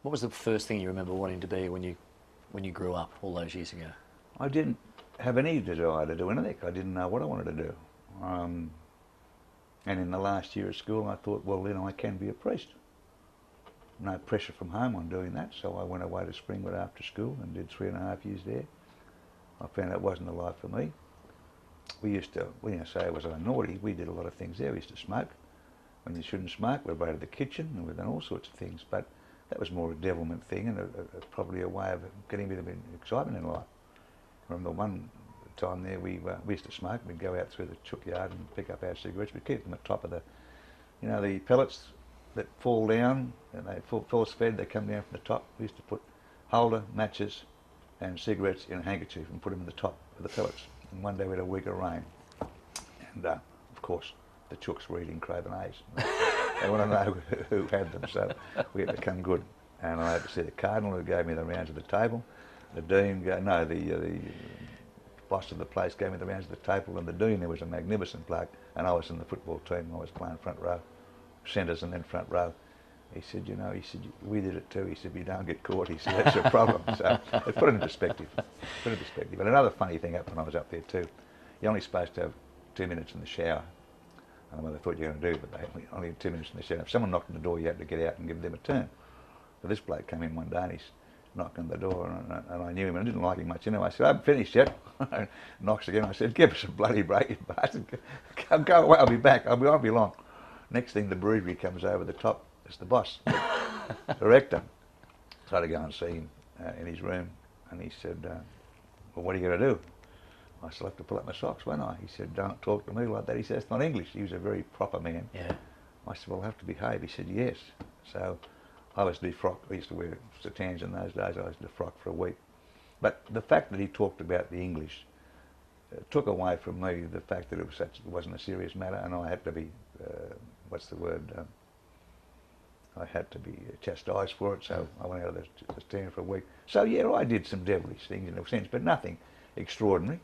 What was the first thing you remember wanting to be when you grew up all those years ago? I didn't have any desire to do anything. I didn't know what I wanted to do. Um, and in the last year of school, I thought, well, I can be a priest. No pressure from home on doing that, so I went away to Springwood after school and did 3.5 years there. I found that wasn't the life for me. We used to, when I say was I naughty, we did a lot of things there. We used to smoke. When you shouldn't smoke, we'd go to the kitchen and we'd done all sorts of things, but that was more a devilment thing and probably a way of getting a bit of excitement in life. I remember one time there we used to smoke. We'd go out through the chook yard and pick up our cigarettes. We'd keep them at the top of the, the pellets that fall down and they force fed. They come down from the top. We used to put holder, matches, and cigarettes in a handkerchief and put them in the top of the pellets. And one day we had a week of rain, and of course the chooks were eating Craven A's. They want to know who had them, so we had to come good. And I had to see the cardinal who gave me the rounds of the table. The dean, the boss of the place gave me the rounds of the table, and the dean, there was a magnificent bloke, and I was in the football team. I was playing front row, centres and then front row. He said, we did it too. He said, you don't get caught. He said, that's your problem. So it put it in perspective. And another funny thing happened when I was up there too. You're only supposed to have 2 minutes in the shower. I don't know what they thought you were going to do, but they only had 2 minutes in the shower. If someone knocked on the door, you had to get out and give them a turn. So this bloke came in one day and he's knocking on the door, and I knew him and I didn't like him much anyway. I said, I haven't finished yet. Knocks again. I said, give us a bloody break, you bastard. Go away, I'll be back. I won't be long. Next thing, the brewery comes over the top. It's the boss, the director. So I had to go and see him in his room, and he said, well, what are you going to do? I said, I'll have to pull up my socks, won't I? He said, don't talk to me like that. He said, it's not English. He was a very proper man. Yeah. I said, well, I'll have to behave. He said, yes. So I was defrocked. I used to wear satans in those days. I was defrocked for a week. But the fact that he talked about the English took away from me the fact that it wasn't a serious matter, and I had to be, I had to be chastised for it, so I went out of the stand for a week. So yeah, I did some devilish things in a sense, but nothing extraordinary.